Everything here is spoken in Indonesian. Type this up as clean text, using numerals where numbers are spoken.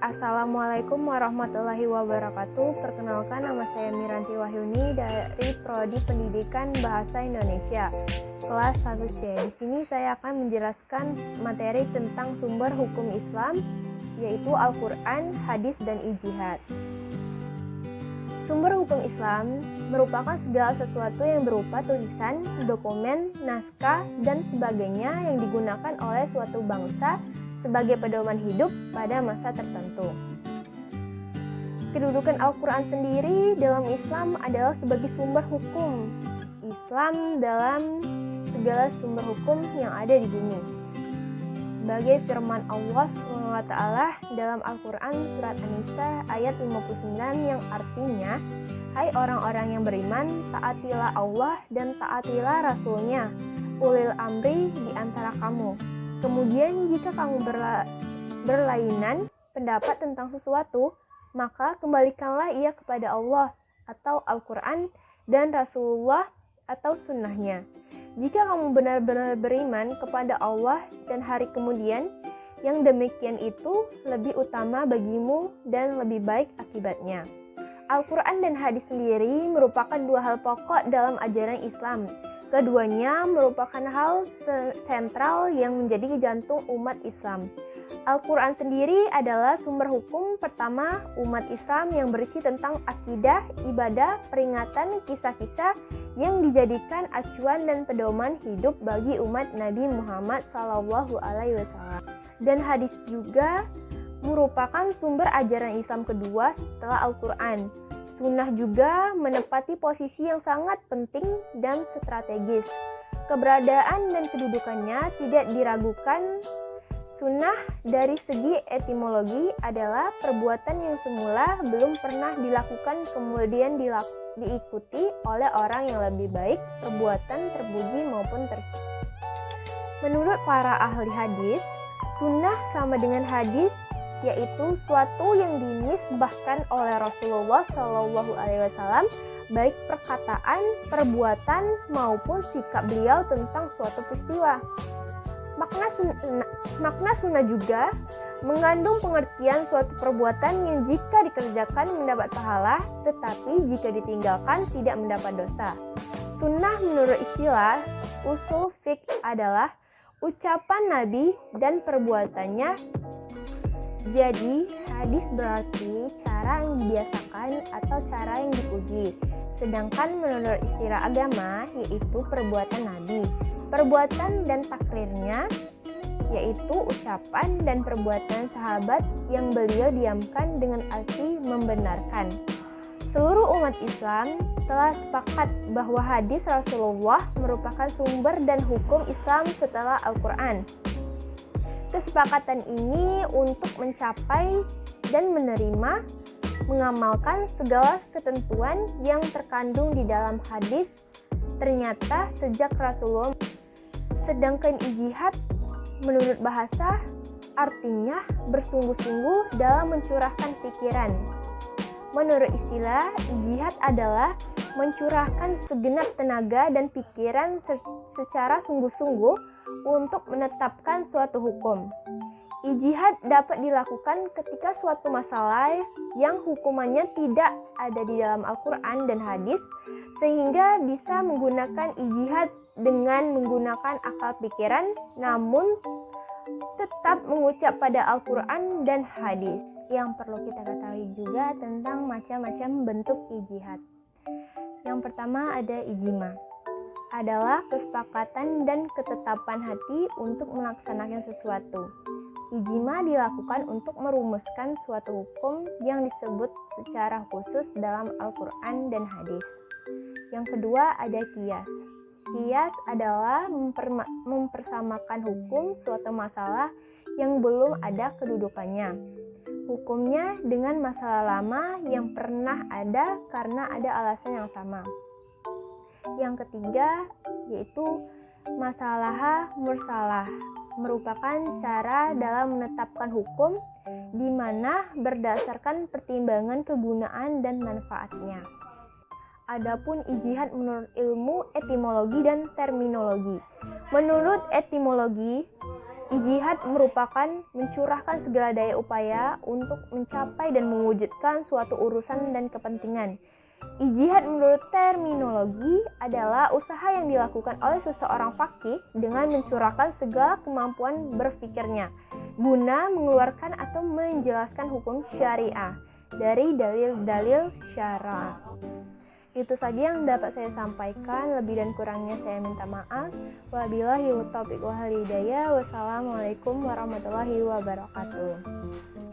Assalamualaikum warahmatullahi wabarakatuh. Perkenalkan, nama saya Miranti Wahyuni dari Prodi Pendidikan Bahasa Indonesia kelas 1C. Di sini saya akan menjelaskan materi tentang sumber hukum Islam, yaitu Al-Quran, hadis, dan ijtihad. Sumber hukum Islam merupakan segala sesuatu yang berupa tulisan, dokumen, naskah, dan sebagainya yang digunakan oleh suatu bangsa sebagai pedoman hidup pada masa tertentu. Kedudukan Al-Quran sendiri dalam Islam adalah sebagai sumber hukum Islam dalam segala sumber hukum yang ada di bumi. Sebagai firman Allah SWT dalam Al-Quran surat An-Nisa ayat 59 yang artinya, "Hai orang-orang yang beriman, taatilah Allah dan taatilah Rasul-Nya, ulil amri di antara kamu. Kemudian jika kamu berlainan pendapat tentang sesuatu, maka kembalikanlah ia kepada Allah atau Al-Quran dan Rasulullah atau sunnahnya. Jika kamu benar-benar beriman kepada Allah dan hari kemudian, yang demikian itu lebih utama bagimu dan lebih baik akibatnya." Al-Quran dan hadis sendiri merupakan dua hal pokok dalam ajaran Islam. Keduanya merupakan hal sentral yang menjadi jantung umat Islam. Al-Quran sendiri adalah sumber hukum pertama umat Islam yang berisi tentang akidah, ibadah, peringatan, kisah-kisah yang dijadikan acuan dan pedoman hidup bagi umat Nabi Muhammad SAW. Dan hadis juga merupakan sumber ajaran Islam kedua setelah Al-Quran. Sunnah juga menempati posisi yang sangat penting dan strategis. Keberadaan dan kedudukannya tidak diragukan. Sunnah dari segi etimologi adalah perbuatan yang semula belum pernah dilakukan kemudian diikuti oleh orang yang lebih baik, perbuatan terpuji maupun Menurut para ahli hadis, sunnah sama dengan hadis, yaitu suatu yang dinisbahkan oleh Rasulullah SAW, baik perkataan, perbuatan, maupun sikap beliau tentang suatu peristiwa. Makna sunnah juga mengandung pengertian suatu perbuatan yang jika dikerjakan mendapat pahala, tetapi jika ditinggalkan tidak mendapat dosa. Sunnah menurut istilah usul fiqh adalah ucapan Nabi dan perbuatannya. Jadi, hadis berarti cara yang dibiasakan atau cara yang dipuji. Sedangkan menurut istilah agama, yaitu perbuatan Nabi. Perbuatan dan takrirnya, yaitu ucapan dan perbuatan sahabat yang beliau diamkan dengan arti membenarkan. Seluruh umat Islam telah sepakat bahwa hadis Rasulullah merupakan sumber dan hukum Islam setelah Al-Quran. Kesepakatan ini untuk mencapai dan menerima, mengamalkan segala ketentuan yang terkandung di dalam hadis ternyata sejak Rasulullah. Sedangkan ijtihad menurut bahasa artinya bersungguh-sungguh dalam mencurahkan pikiran. Menurut istilah, ijtihad adalah mencurahkan segenap tenaga dan pikiran secara sungguh-sungguh untuk menetapkan suatu hukum. Ijtihad dapat dilakukan ketika suatu masalah yang hukumannya tidak ada di dalam Al-Quran dan hadis, sehingga bisa menggunakan ijtihad dengan menggunakan akal pikiran, namun tetap mengucap pada Al-Quran dan hadis. Yang perlu kita ketahui juga tentang macam-macam bentuk ijtihad. Yang pertama ada ijma, adalah kesepakatan dan ketetapan hati untuk melaksanakan sesuatu. Ijma dilakukan untuk merumuskan suatu hukum yang disebut secara khusus dalam Al-Quran dan hadis. Yang kedua ada qiyas. Qiyas adalah mempersamakan hukum suatu masalah yang belum ada kedudukannya. Hukumnya dengan masalah lama yang pernah ada karena ada alasan yang sama. Yang ketiga yaitu masalah mursalah, merupakan cara dalam menetapkan hukum di mana berdasarkan pertimbangan kegunaan dan manfaatnya. Adapun ijtihad menurut ilmu etimologi dan terminologi. Menurut etimologi, Ijtihad merupakan mencurahkan segala daya upaya untuk mencapai dan mewujudkan suatu urusan dan kepentingan. Ijtihad menurut terminologi adalah usaha yang dilakukan oleh seseorang faqih dengan mencurahkan segala kemampuan berpikirnya guna mengeluarkan atau menjelaskan hukum syariah dari dalil-dalil syara'. Itu saja yang dapat saya sampaikan, lebih dan kurangnya saya minta maaf. Wabillahi taufiq wal hidayah. Wassalamualaikum warahmatullahi wabarakatuh.